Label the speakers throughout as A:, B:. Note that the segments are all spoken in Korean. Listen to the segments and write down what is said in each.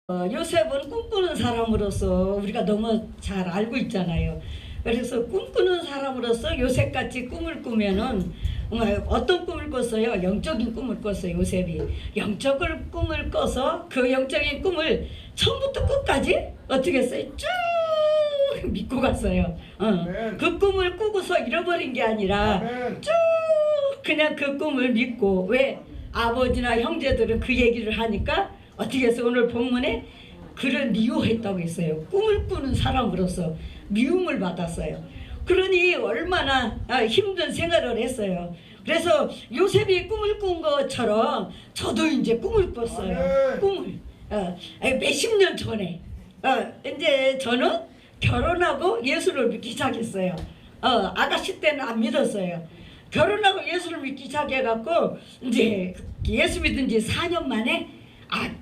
A: 요셉은 꿈꾸는 사람으로서 우리가 너무 잘 알고 있잖아요. 그래서 꿈꾸는 사람으로서 요셉같이 꿈을 꾸면은 어떤 꿈을 꿨어요? 영적인 꿈을 꿨어요. 요셉이 영적인 꿈을 꿔서 그 영적인 꿈을 처음부터 끝까지 어떻게 했어요? 쭉 믿고 갔어요. 그 꿈을 꾸고서 잃어버린 게 아니라 쭉 그냥 그 꿈을 믿고. 왜? 아버지나 형제들은 그 얘기를 하니까 어떻게 해서 오늘 본문에 그를 미워했다고 했어요. 꿈을 꾸는 사람으로서 미움을 받았어요. 그러니 얼마나 힘든 생활을 했어요. 그래서 요셉이 꿈을 꾼 것처럼 저도 이제 꿈을 꿨어요. 꿈을 몇십 년 전에 이제 저는 결혼하고 예수를 믿기 시작했어요. 아가씨 때는 안 믿었어요. 결혼하고 예수를 믿기 시작해갖고 이제 예수 믿은 지 4년 만에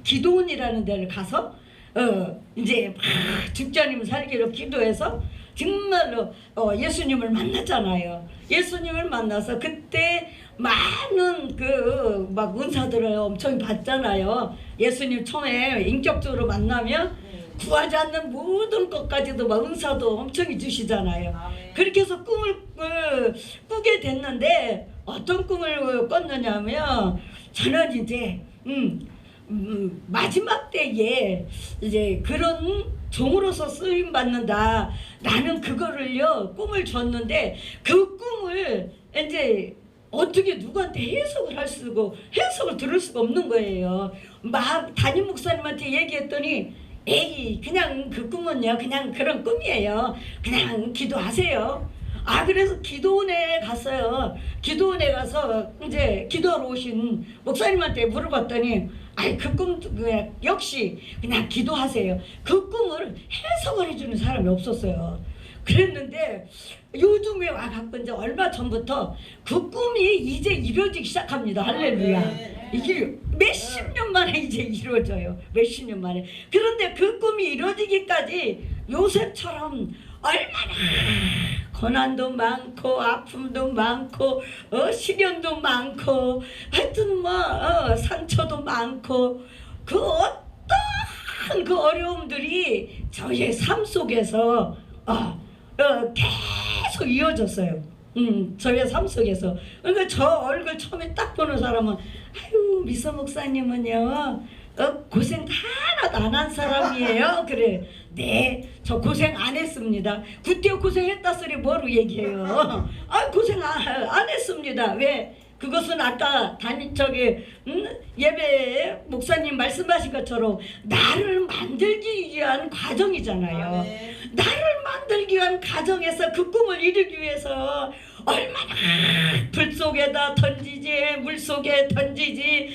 A: 기도원이라는 데를 가서 이제 막 죽자님 살기로 기도해서 정말로 예수님을 만났잖아요. 예수님을 만나서 그때 많은 그 막 은사들을 엄청 받잖아요. 예수님 처음에 인격적으로 만나면 구하지 않는 모든 것까지도 막 은사도 엄청 주시잖아요. 그렇게 해서 꿈을 꾸게 됐는데 어떤 꿈을 꿨느냐면 저는 이제 마지막 때에 이제 그런 종으로서 쓰임 받는다. 나는 그거를요 꿈을 줬는데 그 꿈을 이제 어떻게 누구한테 해석을 들을 수가 없는 거예요. 막 담임 목사님한테 얘기했더니 에이 그냥 그 꿈은요 그냥 그런 꿈이에요. 그냥 기도하세요. 그래서 기도원에 갔어요. 기도원에 가서 이제 기도하러 오신 목사님한테 물어봤더니 그 꿈 역시 그냥 기도하세요. 그 꿈을 해석을 해주는 사람이 없었어요. 그랬는데 요즘에 와갖고 이제 얼마 전부터 그 꿈이 이제 이루어지기 시작합니다. 할렐루야. 이게 몇십 년 만에 이제 이루어져요. 몇십 년 만에. 그런데 그 꿈이 이루어지기까지 요셉처럼 얼마나 고난도 많고 아픔도 많고 시련도 많고 하여튼 상처도 많고 그 어떤 그 어려움들이 저의 삶 속에서 계속 이어졌어요. 저의 삶 속에서. 그러니까 저 얼굴 처음에 딱 보는 사람은 아유 미서 목사님은요 고생 하나도 안 한 사람이에요. 그래. 네, 저 고생 안 했습니다. 그때 고생했다 소리 뭐로 얘기해요? 고생 안 했습니다. 왜? 그것은 아까 예배 목사님 말씀하신 것처럼 나를 만들기 위한 과정이잖아요. 나를 만들기 위한 과정에서 그 꿈을 이루기 위해서 얼마나 불 속에다 던지지, 물 속에 던지지,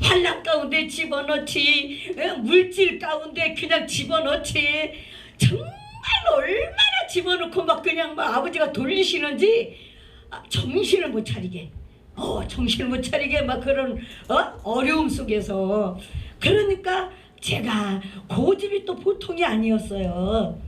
A: 환란 가운데 집어넣지, 물질 가운데 그냥 집어넣지. 정말 얼마나 집어넣고 막 그냥 막 아버지가 돌리시는지 정신을 못 차리게. 정신을 못 차리게 막 그런 어려움 속에서. 그러니까 제가 고집이 또 보통이 아니었어요.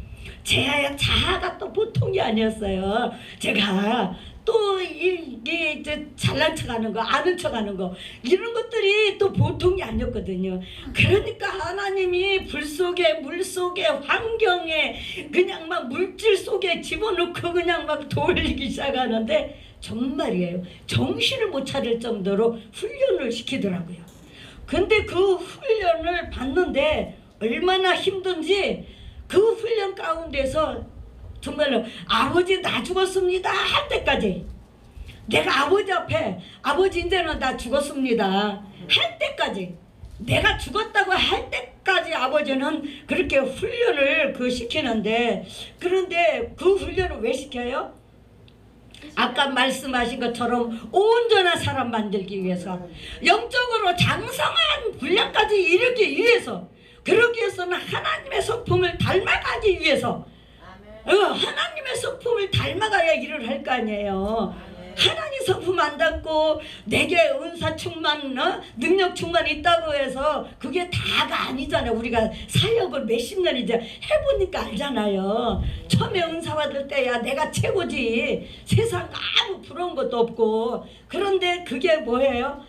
A: 제 자아가 또 보통이 아니었어요. 제가 또 이게 이제 잘난 척하는 거, 아는 척하는 거 이런 것들이 또 보통이 아니었거든요. 그러니까 하나님이 불 속에, 물 속에, 환경에 그냥 막 물질 속에 집어넣고 그냥 막 돌리기 시작하는데 정말이에요. 정신을 못 차릴 정도로 훈련을 시키더라고요. 근데 그 훈련을 받는데 얼마나 힘든지 그 훈련 가운데서 정말로 아버지 나 죽었습니다 할 때까지, 내가 아버지 앞에 아버지 이제는 나 죽었습니다 할 때까지, 내가 죽었다고 할 때까지 아버지는 그렇게 훈련을 시키는데, 그런데 그 훈련을 왜 시켜요? 아까 말씀하신 것처럼 온전한 사람 만들기 위해서, 영적으로 장성한 분량까지 이루기 위해서, 그러기 위해서는 하나님의 성품을 닮아가기 위해서, 하나님의 성품을 닮아가야 일을 할 거 아니에요. 하나님 성품 안 닮고 내게 은사 충만, 능력 충만 있다고 해서 그게 다가 아니잖아요. 우리가 사역을 몇십 년 이제 해보니까 알잖아요. 처음에 은사 받을 때야 내가 최고지. 세상 아무 부러운 것도 없고. 그런데 그게 뭐예요?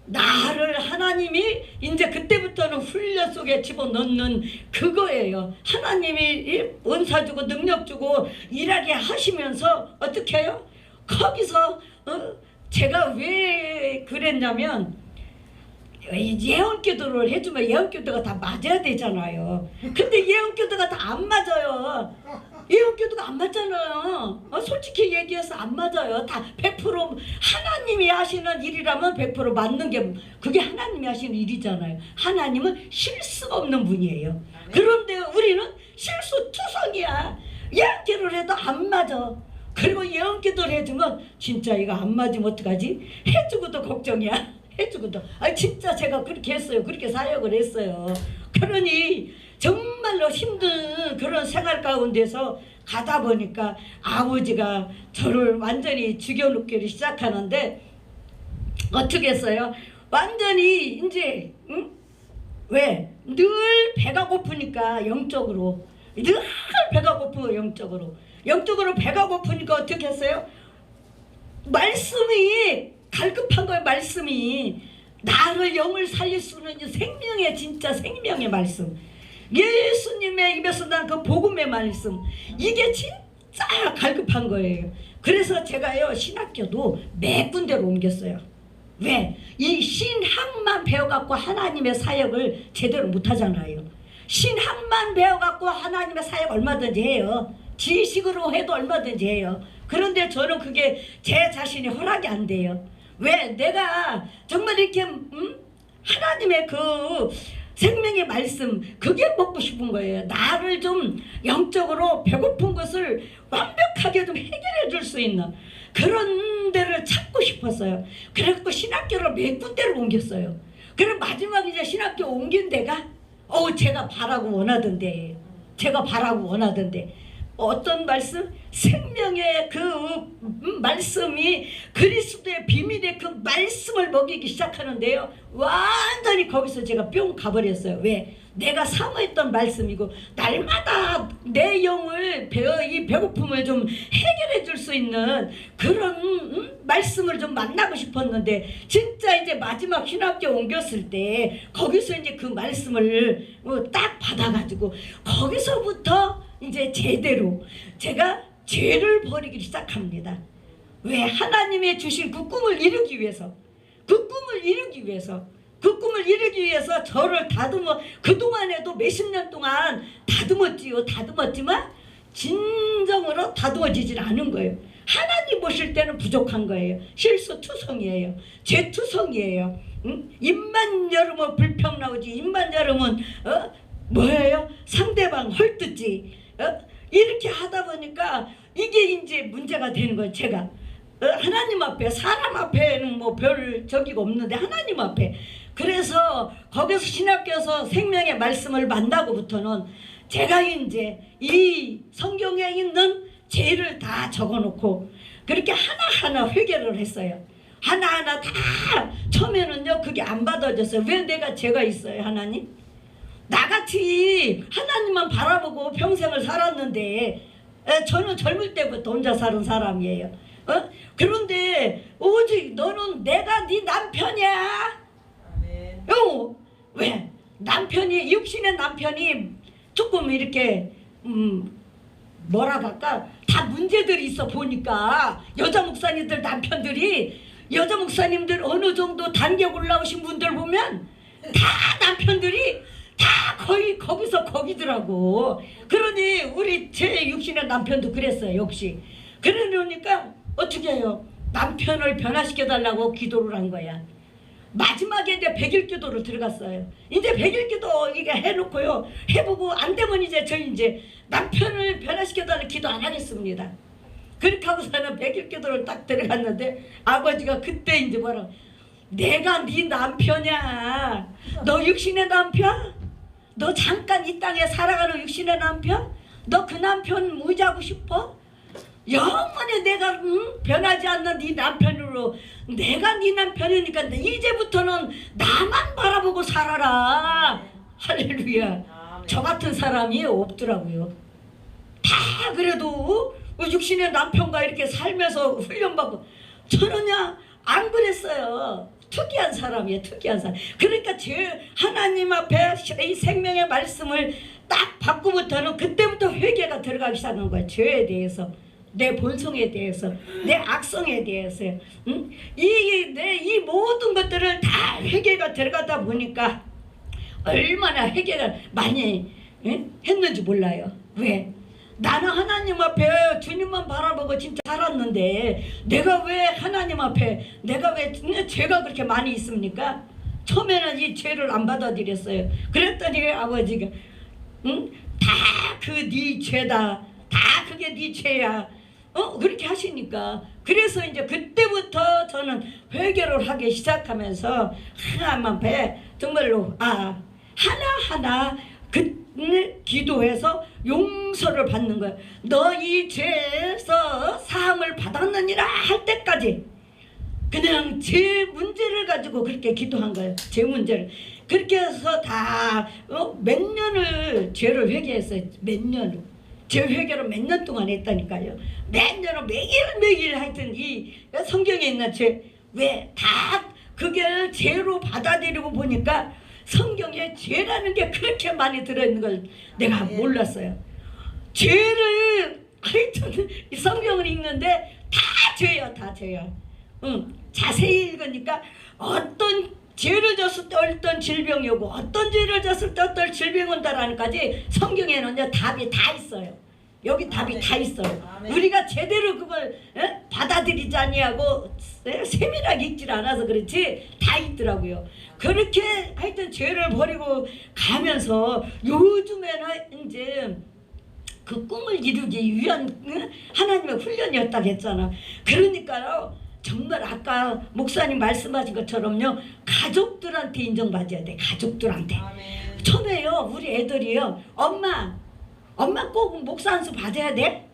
A: 나를 하나님이 이제 그때부터는 생명 속에 집어넣는 그거예요. 하나님이 은사 주고 능력 주고 일하게 하시면서 어떻게 해요? 거기서 제가 왜 그랬냐면 예언기도를 해주면 예언기도가 다 맞아야 되잖아요. 근데 예언기도가 다 안 맞아요. 예언기도가 안 맞잖아요. 솔직히 얘기해서 안 맞아요. 다 100% 하나님이 하시는 일이라면 100% 맞는 게 그게 하나님이 하시는 일이잖아요. 하나님은 실수가 없는 분이에요. 그런데 우리는 실수투성이야. 예언기도를 해도 안 맞아. 그리고 예언기도를 해주면 진짜 이거 안 맞으면 어떡하지? 해주고도 걱정이야. 해주고도. 진짜 제가 그렇게 했어요. 그렇게 사역을 했어요. 그러니 정말로 힘든 그런 생활 가운데서 가다 보니까 아버지가 저를 완전히 죽여놓기를 시작하는데 어떻게 했어요? 완전히 이제 왜? 늘 배가 고프니까 영적으로 늘 배가 고프고 영적으로 배가 고프니까 어떻게 했어요? 말씀이 갈급한 거예요. 말씀이 나를 영을 살릴 수 있는 생명의 진짜 생명의 말씀, 예수님의 입에서 난 그 복음의 말씀, 이게 진짜 갈급한 거예요. 그래서 제가요 신학교도 몇 군데로 옮겼어요. 왜? 이 신학만 배워갖고 하나님의 사역을 제대로 못하잖아요. 신학만 배워갖고 하나님의 사역 얼마든지 해요. 지식으로 해도 얼마든지 해요. 그런데 저는 그게 제 자신이 허락이 안 돼요. 왜? 내가 정말 이렇게 하나님의 그 생명의 말씀 그게 먹고 싶은 거예요. 나를 좀 영적으로 배고픈 것을 완벽하게 좀 해결해 줄 수 있는 그런 데를 찾고 싶었어요. 그래서 신학교를 몇 군데를 옮겼어요. 그럼 마지막 이제 신학교 옮긴 데가 제가 바라고 원하던데, 어떤 말씀? 생명의 그 말씀이 그리스도의 비밀의 그 말씀을 먹이기 시작하는데요. 완전히 거기서 제가 뿅 가버렸어요. 왜? 내가 사모했던 말씀이고 날마다 내 영을 이 배고픔을 좀 해결해 줄 수 있는 그런 말씀을 좀 만나고 싶었는데 진짜 이제 마지막 신학교 옮겼을 때 거기서 이제 그 말씀을 딱 받아가지고 거기서부터 이제 제대로 제가 죄를 버리기 시작합니다. 왜? 하나님의 주신 그 꿈을 이루기 위해서, 그 꿈을 이루기 위해서 저를 다듬어, 그동안에도 몇십 년 동안 다듬었지만 진정으로 다듬어지질 않은 거예요. 하나님 보실 때는 부족한 거예요. 실수투성이에요. 죄투성이에요. 입만 열으면 불평 나오지, 입만 열으면 뭐예요? 상대방 헐뜯지. 이렇게 하다 보니까 이게 이제 문제가 되는 거예요. 제가 하나님 앞에, 사람 앞에는 뭐 별 저기가 없는데 하나님 앞에. 그래서 거기서 신학교에서 생명의 말씀을 만나고부터는 제가 이제 이 성경에 있는 죄를 다 적어놓고 그렇게 하나하나 회개를 했어요. 하나하나 다. 처음에는요 그게 안 받아졌어요. 왜 내가 죄가 있어요? 하나님? 나같이 하나님만 바라보고 평생을 살았는데 저는 젊을 때부터 혼자 사는 사람이에요. 그런데 오직 너는 내가 네 남편이야. 왜? 남편이, 육신의 남편이 조금 이렇게 뭐라 할까, 다 문제들이 있어 보니까 여자 목사님들 어느 정도 단계 올라오신 분들 보면 다 남편들이 다 거의 거기서 거기더라고. 그러니 우리 제 육신의 남편도 그랬어요. 역시 그러니까 어떻게 해요? 남편을 변화시켜 달라고 기도를 한 거야. 마지막에 이제 100일 기도를 들어갔어요. 이제 100일 기도 이게 해놓고요, 해보고 안 되면 이제 저희 이제 남편을 변화시켜 달라고 기도 안 하겠습니다. 그렇게 하고서는 100일 기도를 딱 들어갔는데 아버지가 그때 이제 뭐라고, 내가 네 남편이야. 너 육신의 남편? 너 잠깐 이 땅에 살아가는 육신의 남편? 너 그 남편 의지하고 싶어? 영원히 내가 변하지 않는 네 남편으로, 내가 네 남편이니까 이제부터는 나만 바라보고 살아라. 할렐루야. 저 같은 사람이 없더라고요. 다 그래도 육신의 남편과 이렇게 살면서 훈련받고, 저는야 안 그랬어요. 특이한 사람이에요. 특이한 사람. 그러니까 하나님 앞에 이 생명의 말씀을 딱 받고부터는 그때부터 회개가 들어가기 시작한 거예요. 죄에 대해서, 내 본성에 대해서, 내 악성에 대해서. 응? 이 모든 것들을 다 회개가 들어가다 보니까 얼마나 회개가 많이 했는지 몰라요. 왜? 나는 하나님 앞에 주님만 바라보고 진짜 살았는데 내가 왜 하나님 앞에 내가 왜 죄가 그렇게 많이 있습니까? 처음에는 이 죄를 안 받아들였어요. 그랬더니 아버지가 다 그 네 죄다. 다 그게 네 죄야. 그렇게 하시니까 그래서 이제 그때부터 저는 회개를 하기 시작하면서 하나님 앞에 정말로 하나하나 기도해서 용서를 받는 거야. 너 이 죄에서 사함을 받았느니라 할 때까지 그냥 제 문제를 가지고 그렇게 기도한 거예요. 제 문제를. 그렇게 해서 다 몇 년을 죄를 회개했어요. 몇 년을. 죄 회개를 몇 년 동안 했다니까요. 몇 년을 매일 하여튼 이 성경에 있는 죄 왜 다 그게 죄로 받아들이고 보니까 성경에 죄라는 게 그렇게 많이 들어있는 걸 내가 몰랐어요. 죄를 하여튼 이 성경을 읽는데 다 죄야, 다 죄야. 자세히 읽으니까 어떤 죄를 졌을 때 어떤 질병이 오고 어떤 죄를 졌을 때 어떤 질병이 온다라는까지 성경에는 답이 다 있어요. 여기 답이 다 있어요. 우리가 제대로 그걸 받아들이지 아니하고 세밀하게 읽질 않아서 그렇지 다 있더라고요. 그렇게 하여튼 죄를 버리고 가면서 요즘에는 이제 그 꿈을 이루기 위한 하나님의 훈련이었다고 했잖아. 그러니까요 정말 아까 목사님 말씀하신 것처럼요 가족들한테 인정받아야 돼. 가족들한테. 아멘. 처음에요 우리 애들이요 엄마 꼭 목사 안수 받아야 돼?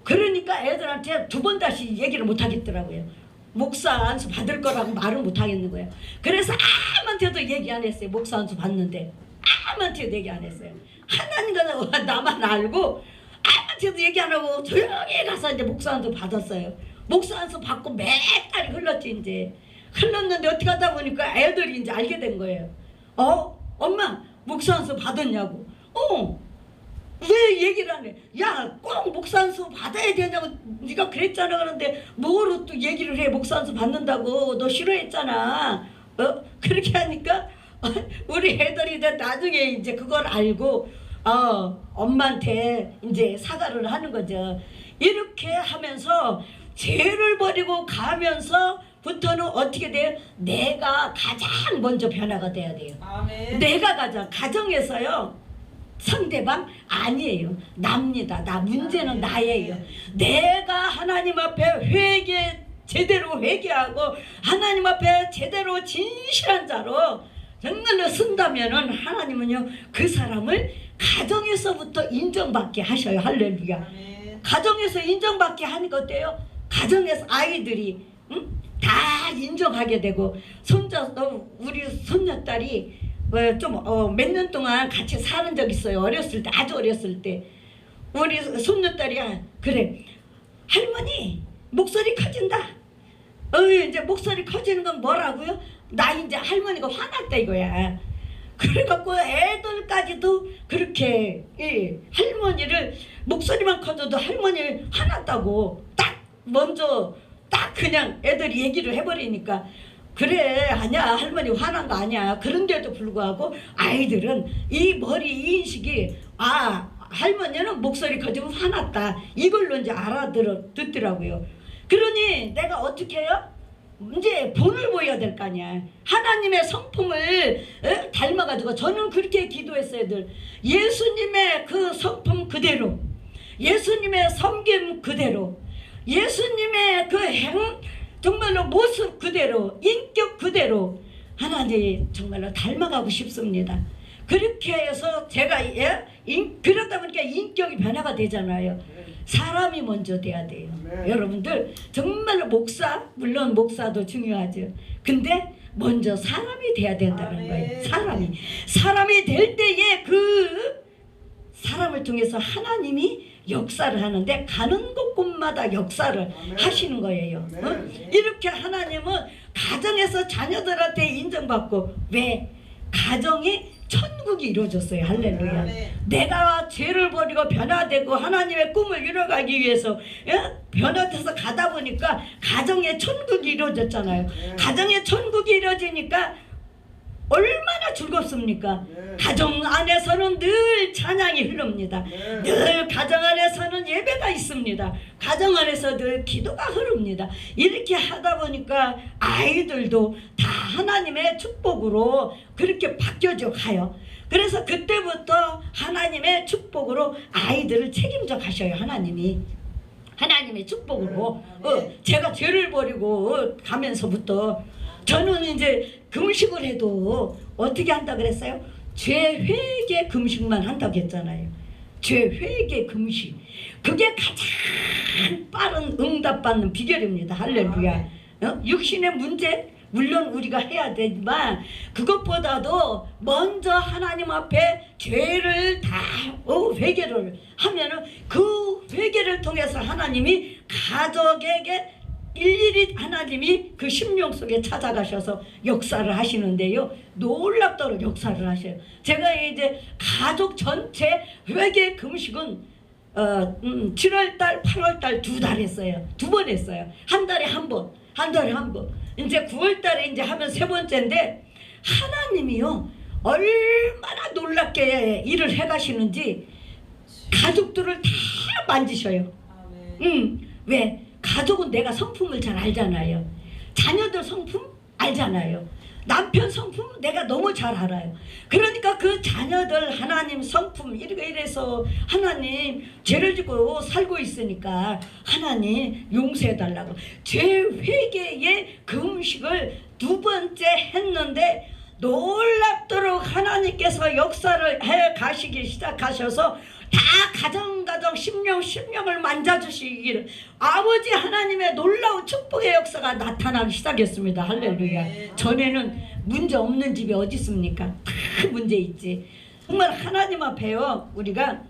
A: 그러니까 애들한테 두 번 다시 얘기를 못 하겠더라고요. 목사 안수 받을 거라고 말을 못 하겠는 거예요. 그래서 아무한테도 얘기 안 했어요. 목사 안수 받는데 아무한테도 얘기 안 했어요. 하나님과 나만 알고 아무한테도 얘기 안 하고 조용히 가서 이제 목사 안수 받았어요. 목사 안수 받고 몇 달이 흘렀지. 이제 흘렀는데 어떻게 하다 보니까 애들이 이제 알게 된 거예요. 엄마 목사 안수 받았냐고. 왜 얘기를 안 해? 야, 꼭 목산수 받아야 되냐고 네가 그랬잖아. 그런데 뭐로 또 얘기를 해? 목산수 받는다고 너 싫어했잖아. 그렇게 하니까 우리 애들이 이제 나중에 이제 그걸 알고 엄마한테 이제 사과를 하는 거죠. 이렇게 하면서 죄를 버리고 가면서부터는 어떻게 돼요? 내가 가장 먼저 변화가 돼야 돼요. 아멘. 내가 가정에서요. 상대방 아니에요. 납니다. 나 문제는 나예요. 내가 하나님 앞에 제대로 회개하고 하나님 앞에 제대로 진실한 자로 정말로 쓴다면은 하나님은요 그 사람을 가정에서부터 인정받게 하셔요. 할렐루야. 가정에서 인정받게 하니까 어때요? 가정에서 아이들이 다 인정하게 되고 우리 손녀딸이 몇 년 동안 같이 사는 적 있어요. 어렸을 때, 아주 어렸을 때. 우리 손녀딸이 그래. 할머니, 목소리 커진다. 이제 목소리 커지는 건 뭐라고요? 나 이제 할머니가 화났다 이거야. 그래갖고 애들까지도 그렇게 할머니를 목소리만 커져도 할머니 화났다고 먼저 그냥 애들이 얘기를 해버리니까 그래 아니야 할머니 화난 거 아니야. 그런데도 불구하고 아이들은 이 인식이 할머니는 목소리 커지고 화났다 이걸로 이제 듣더라고요. 그러니 내가 어떻게 해요? 이제 본을 보여야 될 거 아니야. 하나님의 성품을 닮아가지고 저는 그렇게 기도했어요. 늘 예수님의 그 성품 그대로, 예수님의 섬김 그대로, 예수님의 그 정말로 모습 그대로, 인격 그대로 하나님 정말로 닮아가고 싶습니다. 그렇게 해서 제가 그러다 보니까 인격이 변화가 되잖아요. 사람이 먼저 돼야 돼요. 여러분들 정말로 물론 목사도 중요하죠. 근데 먼저 사람이 돼야 된다는 거예요. 사람이 될 때에 그 사람을 통해서 하나님이 역사를 하는데 가는 곳곳마다 역사를 하시는 거예요. 이렇게 하나님은 가정에서 자녀들한테 인정받고, 왜? 가정이 천국이 이루어졌어요. 할렐루야. 내가 죄를 버리고 변화되고 하나님의 꿈을 이뤄가기 위해서 변화돼서 가다 보니까 가정의 천국이 이루어졌잖아요. 가정의 천국이 이루어지니까 얼마나 즐겁습니까? 가정 안에서는 늘 찬양이 흐릅니다. 늘 가정 안에서는 예배가 있습니다. 가정 안에서 늘 기도가 흐릅니다. 이렇게 하다 보니까 아이들도 다 하나님의 축복으로 그렇게 바뀌어져 가요. 그래서 그때부터 하나님의 축복으로 아이들을 책임져 가셔요. 하나님의 축복으로. 제가 죄를 버리고 가면서부터 저는 이제 금식을 해도 어떻게 한다 그랬어요? 죄 회개 금식만 한다고 했잖아요. 죄 회개 금식. 그게 가장 빠른 응답받는 비결입니다. 할렐루야. 육신의 문제 물론 우리가 해야 되지만 그것보다도 먼저 하나님 앞에 죄를 다 회개를 하면은 그 회개를 통해서 하나님이 가족에게 일일이 하나님이 그 심령 속에 찾아가셔서 역사를 하시는데요. 놀랍도록 역사를 하셔요. 제가 이제 가족 전체 회개 금식은 7월달, 8월달 2달 했어요. 2번 했어요. 한 달에 한 번. 이제 9월달에 이제 하면 3번째인데 하나님이요 얼마나 놀랍게 일을 해가시는지 가족들을 다 만지셔요. 왜? 가족은 내가 성품을 잘 알잖아요. 자녀들 성품 알잖아요. 남편 성품 내가 너무 잘 알아요. 그러니까 그 자녀들 하나님 성품 이래서 하나님 죄를 짓고 살고 있으니까 하나님 용서해달라고 죄 회개의 금식을 2번째 했는데 놀랍도록 하나님께서 역사를 해 가시기 시작하셔서 다 가정 심령을 만져주시기를 아버지 하나님의 놀라운 축복의 역사가 나타나기 시작했습니다. 할렐루야. 전에는 문제 없는 집이 어디 있습니까? 다 문제 있지. 정말 하나님 앞에요 우리가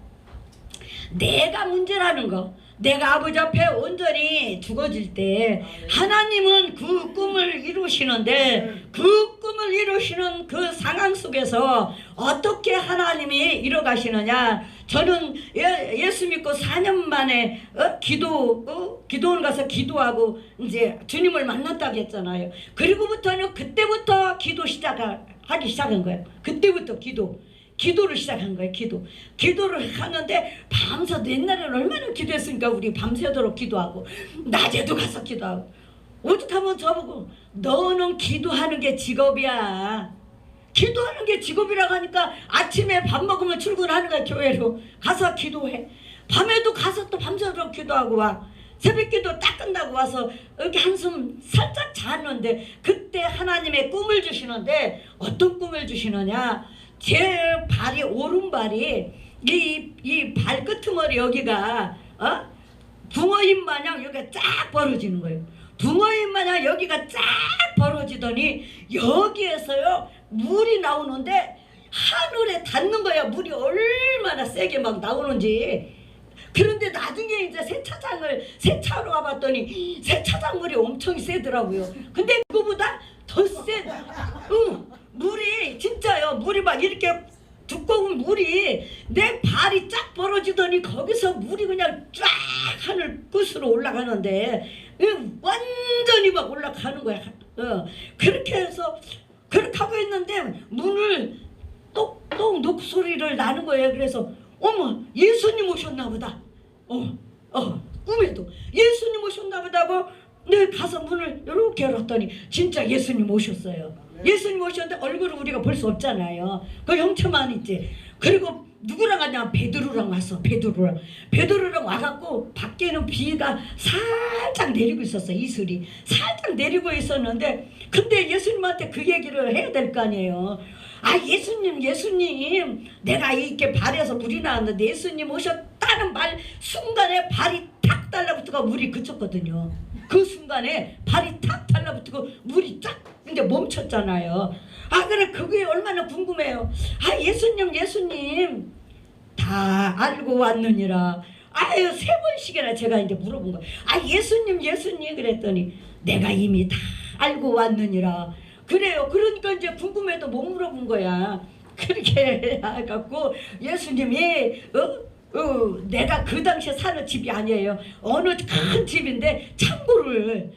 A: 내가 문제라는 거, 내가 아버지 앞에 온전히 죽어질 때 하나님은 그 꿈을 이루시는데 그 꿈을 이루시는 그 상황 속에서 어떻게 하나님이 이뤄가시느냐. 저는 예수 믿고 4년 만에 기도원 가서 기도하고 이제 주님을 만났다고 했잖아요. 그리고부터는 그때부터 기도 하기 시작한 거예요. 그때부터 기도를 시작한 거예요. 기도를 하는데 밤새 옛날에는 얼마나 기도했으니까 우리 밤새도록 기도하고 낮에도 가서 기도하고 오죽하면 저보고 너는 기도하는 게 직업이야. 기도하는 게 직업이라고 하니까 아침에 밥 먹으면 출근하는 거야. 교회로 가서 기도해. 밤에도 가서 또 밤새도록 기도하고 와. 새벽기도 딱 끝나고 와서 이렇게 한숨 살짝 잤는데 그때 하나님의 꿈을 주시는데 어떤 꿈을 주시느냐. 제 발이 오른발이 이 발끝머리 여기가 붕어잎 마냥 여기가 쫙 벌어지는 거예요. 붕어잎 마냥 여기가 쫙 벌어지더니 여기에서요 물이 나오는데 하늘에 닿는 거야. 물이 얼마나 세게 막 나오는지. 그런데 나중에 이제 세차로 가봤더니 세차장 물이 엄청 세더라고요. 근데 그거보다 더 물이 진짜요. 물이 막 이렇게 두꺼운 물이 내 발이 쫙 벌어지더니 거기서 물이 그냥 쫙 하늘 끝으로 올라가는데 완전히 막 올라가는 거야. 그렇게 해서 그렇게 하고 있는데 문을 똑똑 녹소리를 나는 거예요. 그래서 어머 예수님 오셨나 보다. 꿈에도 예수님 오셨나 보다고 내 가서 문을 이렇게 열었더니 진짜 예수님 오셨어요. 예수님 오셨는데 얼굴을 우리가 볼 수 없잖아요. 그 형체만 있지. 그리고 누구랑 왔냐? 베드로랑 왔어. 베드로랑 와갖고 밖에는 비가 살짝 내리고 있었어. 이슬이 살짝 내리고 있었는데 근데 예수님한테 그 얘기를 해야 될 거 아니에요. 예수님 내가 이렇게 발에서 물이 나왔는데 예수님 오셨다는 말 순간에 발이 탁 달라붙어가 물이 그쳤거든요. 그 순간에 발이 탁 달라붙고 물이 쫙 이제 멈췄잖아요. 그래 그게 얼마나 궁금해요. 예수님 다 알고 왔느니라. 아유, 3번씩이나 제가 이제 물어본 거예요. 아, 예수님 예수님 그랬더니 내가 이미 다 알고 왔느니라. 그래요. 그러니까 이제 궁금해도 못 물어본 거야. 그렇게 해갖고 예수님이 내가 그 당시에 사는 집이 아니에요. 어느 큰 집인데 창고로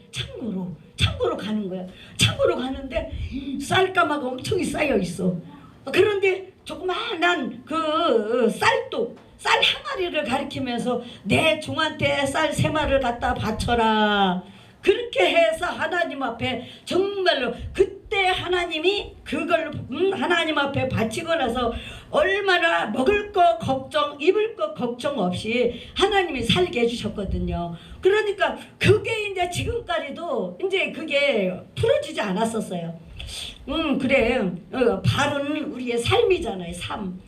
A: 가는 거야. 창고로 가는데 쌀가마가 엄청 쌓여 있어. 그런데 조그마한 그 쌀 항아리를 가리키면서 내 종한테 쌀 3마리를 갖다 바쳐라. 그렇게 해서 하나님 앞에 정말로 그때 하나님이 그걸 하나님 앞에 바치고 나서 얼마나 먹을 거 걱정, 입을 거 걱정 없이 하나님이 살게 해주셨거든요. 그러니까 그게 이제 지금까지도 이제 그게 풀어지지 않았었어요. 그래. 바른 우리의 삶이잖아요. 삶.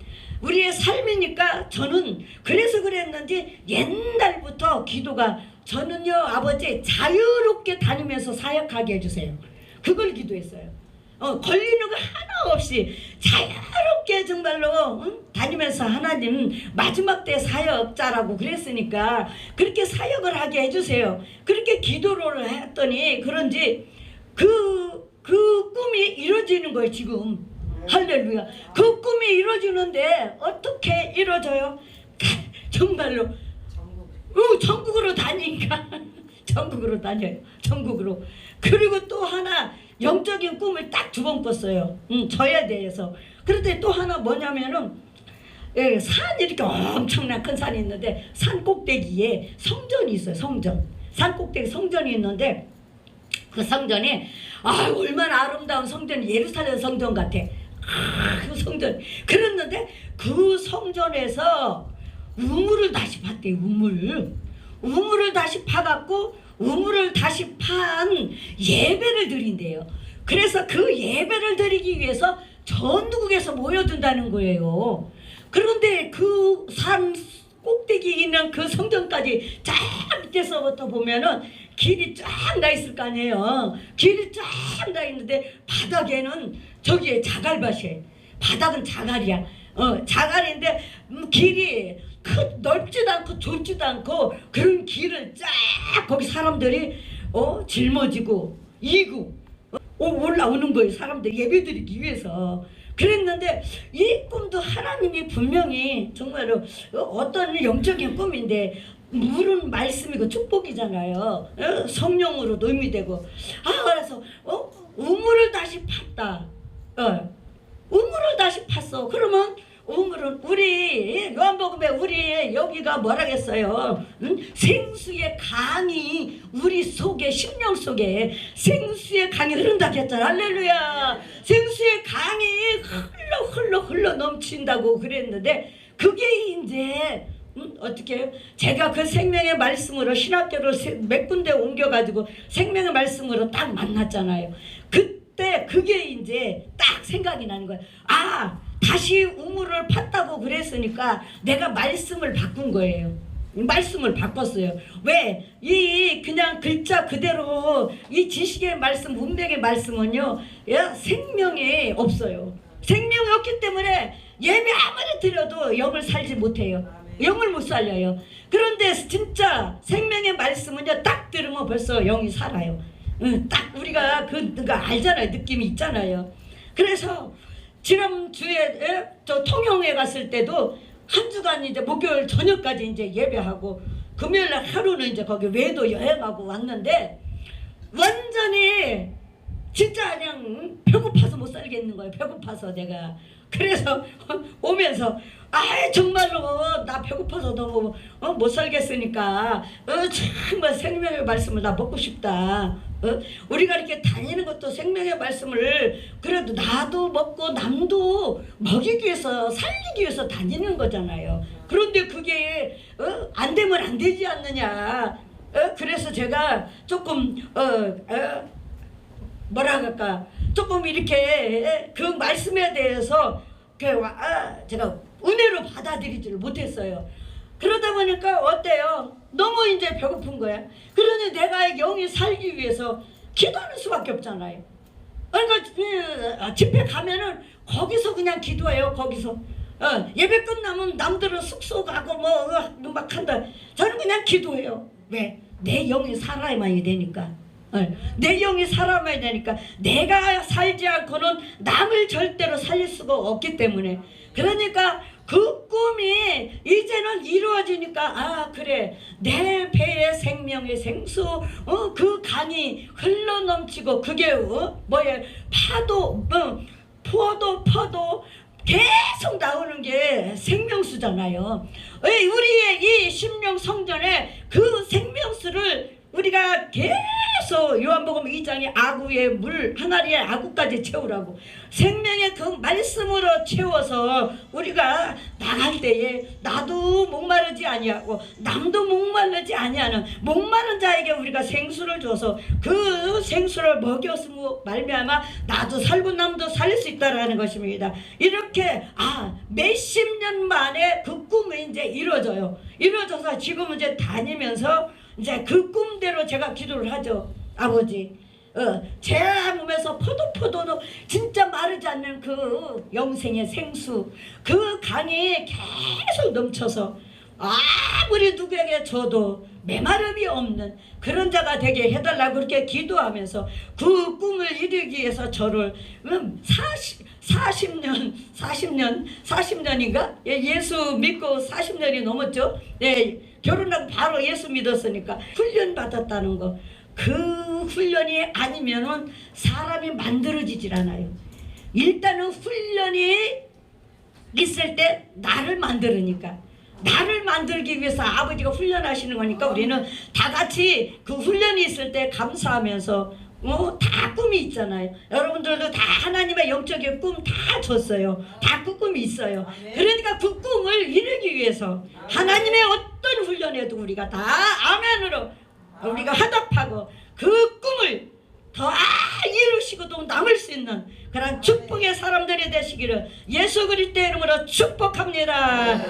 A: 우리의 삶이니까 저는 그래서 그랬는지 옛날부터 기도가 저는요 아버지 자유롭게 다니면서 사역하게 해주세요. 그걸 기도했어요. 걸리는 거 하나 없이 자유롭게 정말로 다니면서 하나님 마지막 때 사역자라고 그랬으니까 그렇게 사역을 하게 해주세요. 그렇게 기도를 했더니 그런지 그 꿈이 이루어지는 거예요 지금. 할렐루야. 그 꿈이 이루어지는데 어떻게 이루어져요? 정말로 전국으로 다니니까 전국으로 다녀요. 전국으로. 그리고 또 하나 영적인 꿈을 딱 2번 꿨어요. 저에 대해서. 그런데 또 하나 뭐냐면은 산이 이렇게 엄청난 큰 산이 있는데 산 꼭대기에 성전이 있어요. 산 꼭대기 성전이 있는데 그 성전이 얼마나 아름다운 성전이 예루살렘 성전 같아. 그 성전. 그랬는데 그 성전에서 우물을 다시 팠대요. 우물을 다시 파갖고 우물을 다시 판 예배를 드린대요. 그래서 그 예배를 드리기 위해서 전국에서 모여든다는 거예요. 그런데 그 산 꼭대기 있는 그 성전까지 쫙 밑에서부터 보면은 길이 쫙 나 있을 거 아니에요. 길이 쫙 나 있는데 바닥에는 저기에 자갈밭이에요. 바닥은 자갈이야. 자갈인데 길이 넓지도 않고 좁지도 않고 그런 길을 쫙 거기 사람들이 짊어지고 이고 올라오는 거예요. 사람들 예배드리기 위해서. 그랬는데 이 꿈도 하나님이 분명히 정말로 어떤 영적인 꿈인데 물은 말씀이고 축복이잖아요. 성령으로 의미되고. 그래서 우물을 다시 팠다. 우물을 다시 팠어. 그러면 우물은 우리 요한복음에 우리 여기가 뭐라겠어요? 생수의 강이 우리 속에 심령 속에 생수의 강이 흐른다고 했잖아. 할렐루야. 생수의 강이 흘러 넘친다고 그랬는데 그게 이제 어떻게 해요? 제가 그 생명의 말씀으로 신학교를 몇 군데 옮겨가지고 생명의 말씀으로 딱 만났잖아요. 그때 그게 이제 딱 생각이 나는 거예요. 다시 우물을 팠다고 그랬으니까 내가 말씀을 바꾼 거예요. 말씀을 바꿨어요. 왜? 이 그냥 글자 그대로 이 지식의 말씀, 운명의 말씀은요, 생명이 없어요. 생명이 없기 때문에 예배 아무리 드려도 영을 살지 못해요. 영을 못 살려요. 그런데 진짜 생명의 말씀은요, 딱 들으면 벌써 영이 살아요. 딱 우리가 그거 알잖아요. 느낌이 있잖아요. 그래서 지난주에 저 통영에 갔을 때도 한 주간 이제 목요일 저녁까지 이제 예배하고 금요일날 하루는 이제 거기 외도 여행하고 왔는데 완전히 진짜 그냥 배고파서 못 살겠는 거예요. 배고파서 내가. 그래서 오면서 정말로 나 배고파서 너무 못 살겠으니까 정말 생명의 말씀을 나 먹고 싶다. 우리가 이렇게 다니는 것도 생명의 말씀을 그래도 나도 먹고 남도 먹이기 위해서 살리기 위해서 다니는 거잖아요. 그런데 그게 안 되면 안 되지 않느냐. 그래서 제가 조금 뭐라 할까 조금 이렇게 그 말씀에 대해서 제가 은혜로 받아들이지를 못했어요. 그러다 보니까 어때요? 너무 이제 배고픈 거야. 그러니 내가 영이 살기 위해서 기도하는 수밖에 없잖아요. 그러니까 집회 가면은 거기서 그냥 기도해요. 거기서 예배 끝나면 남들은 숙소 가고 막 한다. 저는 그냥 기도해요. 왜? 내 영이 살아야만이 되니까. 내 영이 살아야만이 되니까. 내가 살지 않고는 남을 절대로 살릴 수가 없기 때문에. 그러니까 그 꿈이 이제는 이루어지니까 아 그래 내 배에 생명의 생수 그 강이 흘러넘치고 그게 뭐야 파도 포도 계속 나오는 게 생명수잖아요. 우리의 이 심령 성전에 그 생명수를 우리가 계속 요한복음 2장에 아구의 물 항아리에 아구까지 채우라고 생명의 그 말씀으로 채워서 우리가 나갈 때에 나도 목마르지 아니하고 남도 목마르지 아니하는 목마른 자에게 우리가 생수를 줘서 그 생수를 먹였으므로 말미암아 나도 살고 남도 살릴 수 있다라는 것입니다. 이렇게 몇십 년 만에 그 꿈이 이제 이루어져요. 이루어져서 지금 이제 다니면서 이제 그 꿈대로 제가 기도를 하죠. 아버지 제 몸에서 포도도 진짜 마르지 않는 그 영생의 생수 그 강이 계속 넘쳐서 아무리 누구에게 줘도 메마름이 없는 그런 자가 되게 해달라고 그렇게 기도하면서 그 꿈을 이루기 위해서 저를 40년인가? 예수 믿고 40년이 넘었죠. 결혼하고 바로 예수 믿었으니까 훈련 받았다는 거. 그 훈련이 아니면은 사람이 만들어지질 않아요. 일단은 훈련이 있을 때 나를 만들으니까. 나를 만들기 위해서 아버지가 훈련하시는 거니까 우리는 다 같이 그 훈련이 있을 때 감사하면서 다 꿈이 있잖아요. 여러분들도 다 하나님의 영적인 꿈 다 줬어요. 다 그 꿈이 있어요. 그러니까 그 꿈을 이루기 위해서 하나님의 어떤 훈련에도 우리가 다 아멘으로 우리가 화답하고 그 꿈을 더 이루시고 또 남을 수 있는 그런 축복의 사람들이 되시기를 예수 그리스도의 이름으로 축복합니다.